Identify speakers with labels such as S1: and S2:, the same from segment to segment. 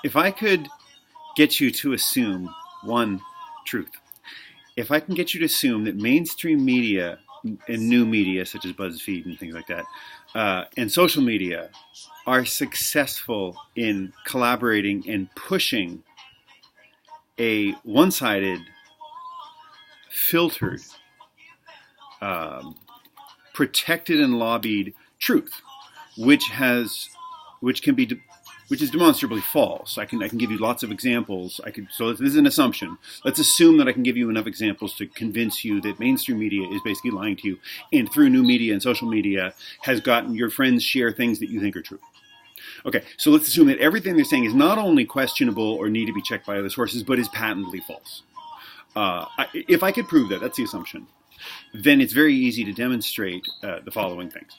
S1: if I could get you to assume one truth, if I can get you to assume that mainstream media and new media, such as BuzzFeed and things like that, and social media are successful in collaborating and pushing a one-sided, filtered, protected and lobbied truth, which can be which is demonstrably false. I can give you lots of examples. So this is an assumption. Let's assume that I can give you enough examples to convince you that mainstream media is basically lying to you, and through new media and social media has gotten your friends share things that you think are true. Okay, so let's assume that everything they're saying is not only questionable or need to be checked by other sources, but is patently false. If I could prove that, that's the assumption, then it's very easy to demonstrate the following things.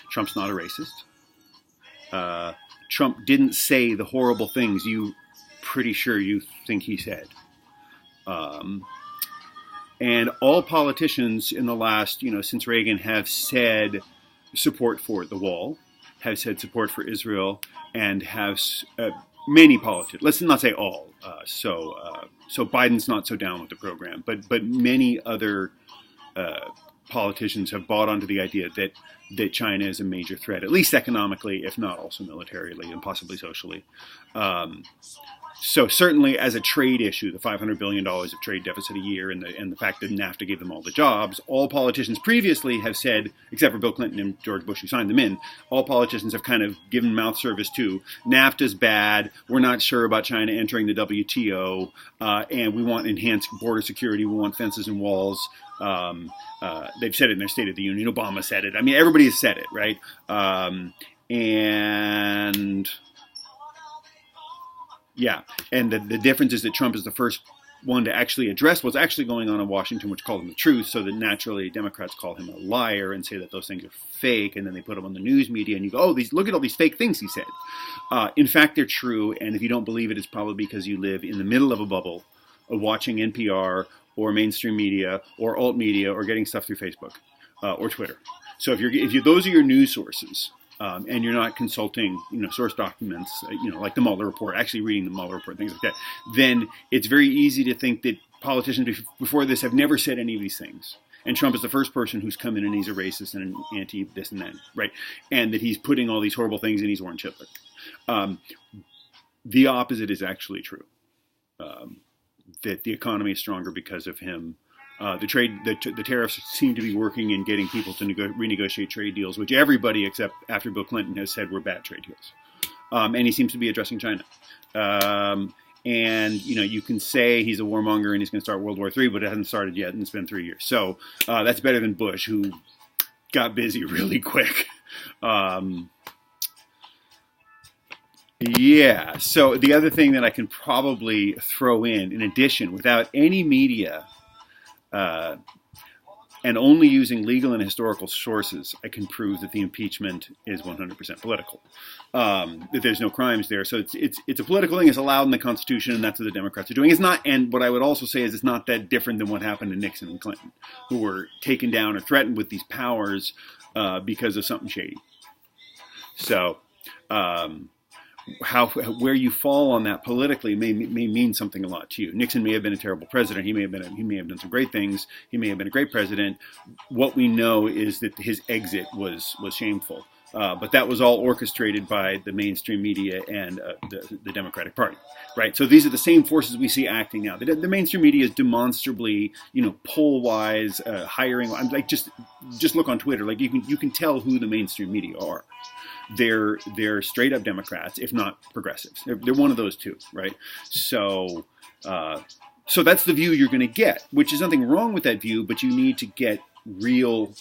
S1: Trump's not a racist. Trump didn't say the horrible things you pretty sure you think he said. And all politicians in the last, since Reagan have said support for the wall, have said support for Israel, and have many politicians, let's not say all, so Biden's not so down with the program, but many other politicians have bought onto the idea that China is a major threat, at least economically, if not also militarily and possibly socially. So certainly as a trade issue, the $500 billion of trade deficit a year and the fact that NAFTA gave them all the jobs, all politicians previously have said, except for Bill Clinton and George Bush who signed them in, all politicians have kind of given mouth service to NAFTA's bad, we're not sure about China entering the WTO, and we want enhanced border security, we want fences and walls. They've said it in their State of the Union. Obama said it. I mean, everybody has said it, right? And the difference is that Trump is the first one to actually address what's actually going on in Washington, which called him the truth, so that naturally Democrats call him a liar and say that those things are fake, and then they put them on the news media, and you go, oh, look at all these fake things he said. In fact, they're true, and if you don't believe it, it's probably because you live in the middle of a bubble of watching NPR or mainstream media or alt media or getting stuff through Facebook or Twitter. So if those are your news sources, and you're not consulting, source documents, like the Mueller report, actually reading the Mueller report, things like that, then it's very easy to think that politicians before this have never said any of these things. And Trump is the first person who's come in and he's a racist and an anti this and that, right? And that he's putting all these horrible things in his orange Hitler. The opposite is actually true. That the economy is stronger because of him. The tariffs seem to be working in getting people to renegotiate trade deals, which everybody except after Bill Clinton has said were bad trade deals. And he seems to be addressing China. And you can say he's a warmonger and he's going to start World War III, but it hasn't started yet, and it's been 3 years. So that's better than Bush, who got busy really quick. Yeah. So the other thing that I can probably throw in addition, without any media, and only using legal and historical sources, I can prove that the impeachment is 100% political. That there's no crimes there. So it's a political thing. It's allowed in the Constitution, and that's what the Democrats are doing. It's not, and what I would also say is it's not that different than what happened to Nixon and Clinton, who were taken down or threatened with these powers because of something shady. So where you fall on that politically may mean something a lot to you. Nixon may have been a terrible president. He may have done some great things. He may have been a great president. What we know is that his exit was shameful. But that was all orchestrated by the mainstream media and the Democratic Party, right? So these are the same forces we see acting now. The mainstream media is demonstrably, poll-wise, hiring. Like just look on Twitter. Like you can tell who the mainstream media are. They're straight up Democrats, if not progressives. They're one of those two, right? So that's the view you're going to get, which is nothing wrong with that view, but you need to get real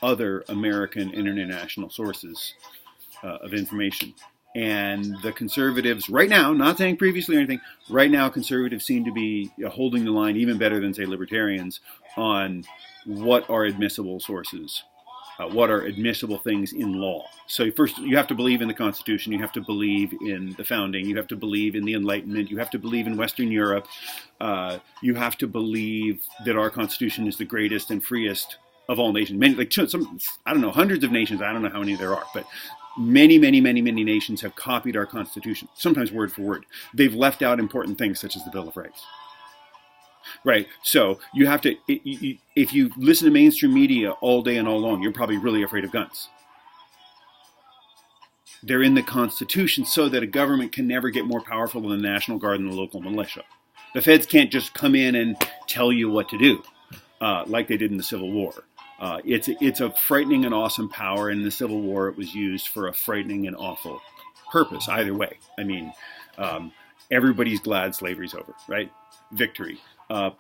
S1: other American and international sources of information. And the conservatives right now, not saying previously or anything, right now conservatives seem to be holding the line even better than, say, libertarians on what are admissible sources. What are admissible things in law. So first, you have to believe in the Constitution. You have to believe in the founding. You have to believe in the Enlightenment. You have to believe in Western Europe. You have to believe that our Constitution is the greatest and freest of all nations. Many, hundreds of nations. I don't know how many there are, but Many, many, many, many nations have copied our Constitution, sometimes word for word. They've left out important things such as the Bill of Rights. Right. So you have to, if you listen to mainstream media all day and all long, you're probably really afraid of guns. They're in the Constitution so that a government can never get more powerful than the National Guard and the local militia. The feds can't just come in and tell you what to do, like they did in the Civil War. It's a frightening and awesome power. In the Civil War, it was used for a frightening and awful purpose. Either way, I mean, everybody's glad slavery's over, right? Victory.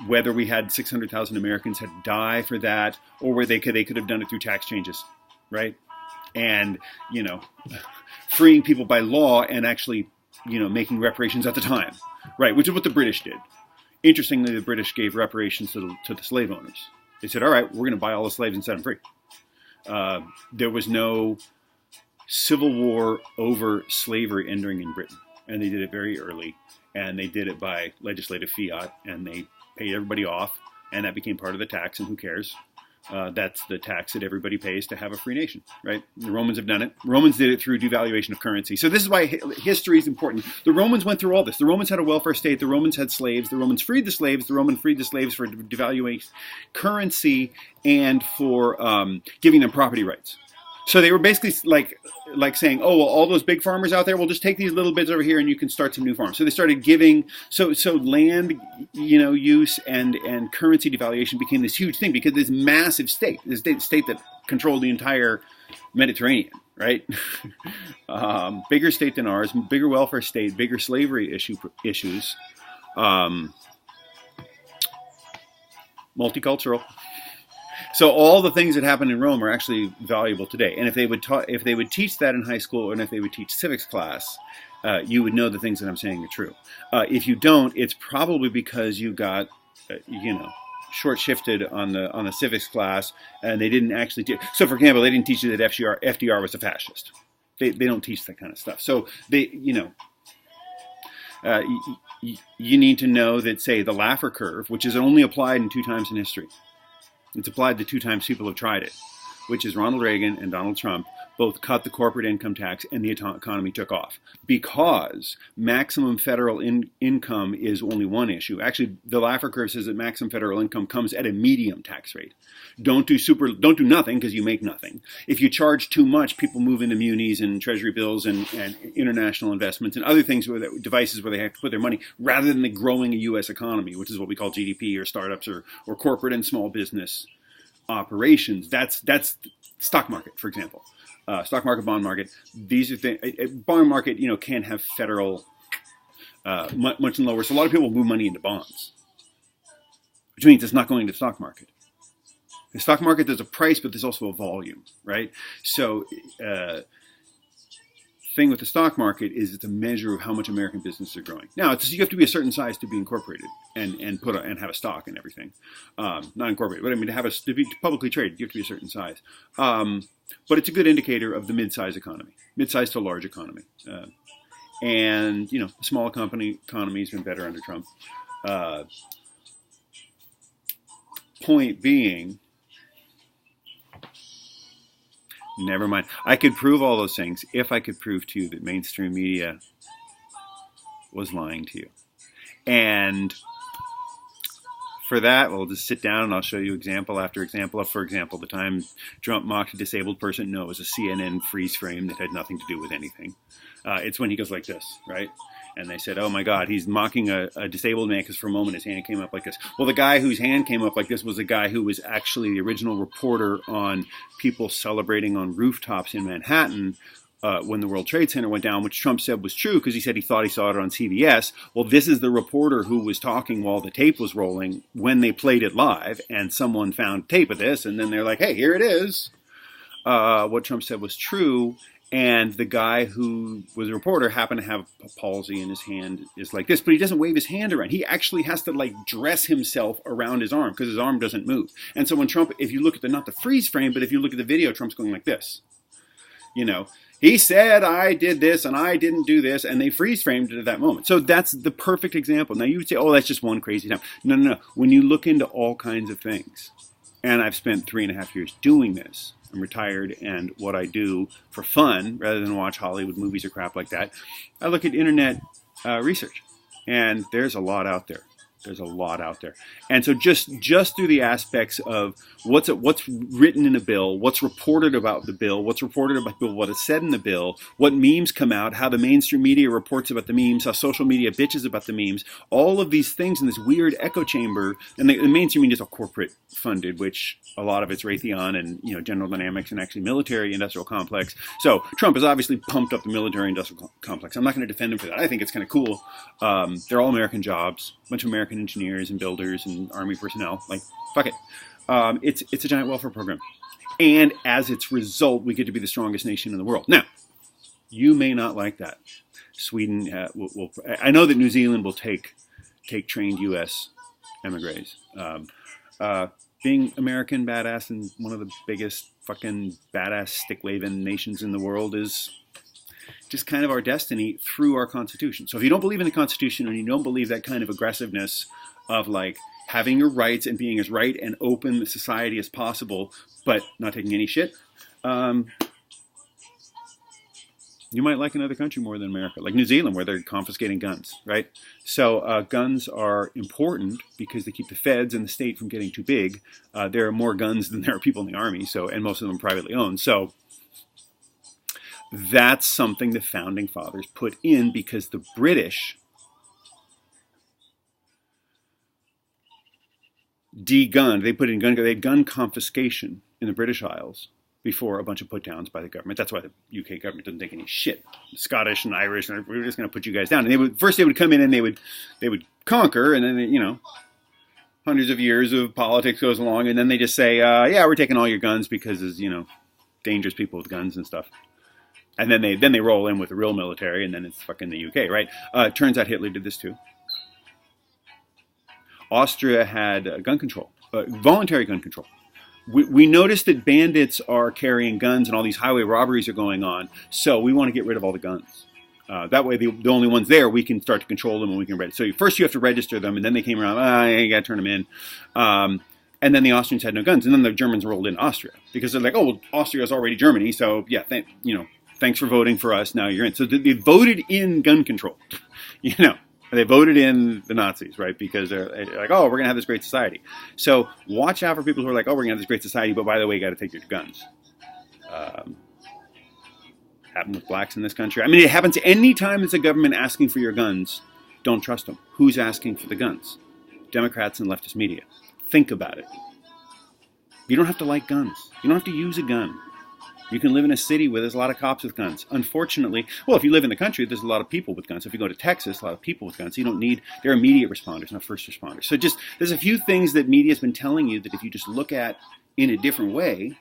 S1: Whether we had 600,000 Americans had to die for that, or where they could have done it through tax changes, right? And freeing people by law and actually making reparations at the time, right? Which is what the British did. Interestingly, the British gave reparations to the slave owners. They said, all right, we're going to buy all the slaves and set them free. There was no civil war over slavery entering in Britain. And they did it very early. And they did it by legislative fiat. And they paid everybody off. And that became part of the tax. And who cares? That's the tax that everybody pays to have a free nation, right? The Romans have done it. Romans did it through devaluation of currency. So this is why history is important. The Romans went through all this. The Romans had a welfare state. The Romans had slaves. The Romans freed the slaves. The Romans freed the slaves for devaluation currency and for giving them property rights. So they were basically like saying, oh, well, all those big farmers out there, we'll just take these little bits over here and you can start some new farms. So they started giving, so land, use and currency devaluation became this huge thing because this massive state, this state that controlled the entire Mediterranean, right? Bigger state than ours, bigger welfare state, bigger slavery issues, multicultural. So all the things that happened in Rome are actually valuable today. And if they would teach that in high school, and if they would teach civics class, you would know the things that I'm saying are true. If you don't, it's probably because you got, short-shifted on the civics class, and they didn't actually teach. So, for example, they didn't teach you that FDR was a fascist. They don't teach that kind of stuff. So you need to know that, say, the Laffer Curve, which is only applied in 2 times in history. It's applied to 2 times people have tried it, which is Ronald Reagan and Donald Trump both cut the corporate income tax and the economy took off. Because maximum federal income is only one issue. Actually, the Laffer Curve says that maximum federal income comes at a medium tax rate. Don't do nothing because you make nothing. If you charge too much, people move into munis and treasury bills and international investments and other things, devices where they have to put their money, rather than the growing a U.S. economy, which is what we call GDP or startups or corporate and small business operations. That's stock market, for example. Stock market, bond market. These are things. Bond market, can have federal much lower. So a lot of people move money into bonds, which means it's not going to the stock market. The stock market, there's a price, but there's also a volume, right? So thing with the stock market is it's a measure of how much American businesses are growing. Now, you have to be a certain size to be incorporated and have a stock and everything. Not incorporated, but I mean to be publicly traded, you have to be a certain size. But it's a good indicator of the mid-size economy, mid-size to large economy. And the small economy's been better under Trump. Point being. Never mind. I could prove all those things if I could prove to you that mainstream media was lying to you. And for that, we'll just sit down and I'll show you example after example. For example, the time Trump mocked a disabled person, no, it was a CNN freeze frame that had nothing to do with anything. It's when he goes like this, right? And they said, oh my God, he's mocking a disabled man because for a moment his hand came up like this. Well, the guy whose hand came up like this was the guy who was actually the original reporter on people celebrating on rooftops in Manhattan when the World Trade Center went down, which Trump said was true because he said he thought he saw it on CBS. Well, this is the reporter who was talking while the tape was rolling when they played it live, and someone found tape of this, and then they're like, hey, here it is. What Trump said was true. And the guy who was a reporter happened to have a palsy in his hand is like this, but he doesn't wave his hand around. He actually has to dress himself around his arm because his arm doesn't move. And so when Trump, if you look at not the freeze frame, but if you look at the video, Trump's going like this. He said, I did this and I didn't do this, and they freeze framed it at that moment. So that's the perfect example. Now you would say, oh, that's just one crazy time. No. When you look into all kinds of things, And I've spent 3.5 years doing this. I'm retired, and what I do for fun, rather than watch Hollywood movies or crap like that, I look at internet research. And there's a lot out there. There's a lot out there. And so just through the aspects of what's written in a bill, what's reported about the bill, what's reported about the bill, what is said in the bill, what memes come out, how the mainstream media reports about the memes, how social media bitches about the memes, all of these things in this weird echo chamber. And the mainstream media is all corporate funded, which a lot of it's Raytheon and General Dynamics and actually military industrial complex. So Trump has obviously pumped up the military industrial complex. I'm not going to defend him for that. I think it's kind of cool. They're all American jobs, a bunch of American engineers and builders and Army personnel. Like, fuck it. It's a giant welfare program. And as its result, we get to be the strongest nation in the world. Now, you may not like that. Sweden will I know that New Zealand will take trained U.S. emigres. Being American badass and one of the biggest fucking badass stick-waving nations in the world is just kind of our destiny through our Constitution. So if you don't believe in the Constitution and you don't believe that kind of aggressiveness of like having your rights and being as right and open a society as possible, but not taking any shit, you might like another country more than America, like New Zealand, where they're confiscating guns, right? So guns are important because they keep the feds and the state from getting too big. There are more guns than there are people in the army, and most of them privately owned. So that's something the founding fathers put in because the British de-gunned. They put in they had gun confiscation in the British Isles before a bunch of put-downs by the government. That's why the UK government doesn't take any shit. The Scottish and Irish, and we're just going to put you guys down. And they would come in and they would conquer, and then hundreds of years of politics goes along, and then they just say, yeah, we're taking all your guns because there's dangerous people with guns and stuff. And then they roll in with the real military, and then it's fucking the UK, right? Turns out Hitler did this too. Austria had gun control, voluntary gun control. We noticed that bandits are carrying guns and all these highway robberies are going on, so we want to get rid of all the guns. That way, the only ones there, we can start to control them and we can register. So first you have to register them, and then they came around, you got to turn them in. And then the Austrians had no guns, and then the Germans rolled into Austria because they're like, oh, well, Austria is already Germany, so yeah, thanks for voting for us, now you're in. So they voted in gun control, They voted in the Nazis, right? Because they're like, oh, we're going to have this great society. So watch out for people who are like, oh, we're going to have this great society, but by the way, you got to take your guns. Happened with blacks in this country. I mean, it happens any time it's a government asking for your guns. Don't trust them. Who's asking for the guns? Democrats and leftist media. Think about it. You don't have to like guns. You don't have to use a gun. You can live in a city where there's a lot of cops with guns. Unfortunately, well, if you live in the country, there's a lot of people with guns. If you go to Texas, a lot of people with guns. They're immediate responders, not first responders. So there's a few things that media has been telling you that if you just look at in a different way,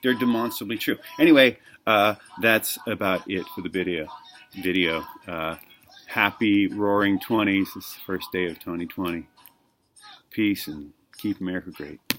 S1: they're demonstrably true. Anyway, that's about it for the video. Happy roaring 20s. This is the first day of 2020. Peace and keep America great.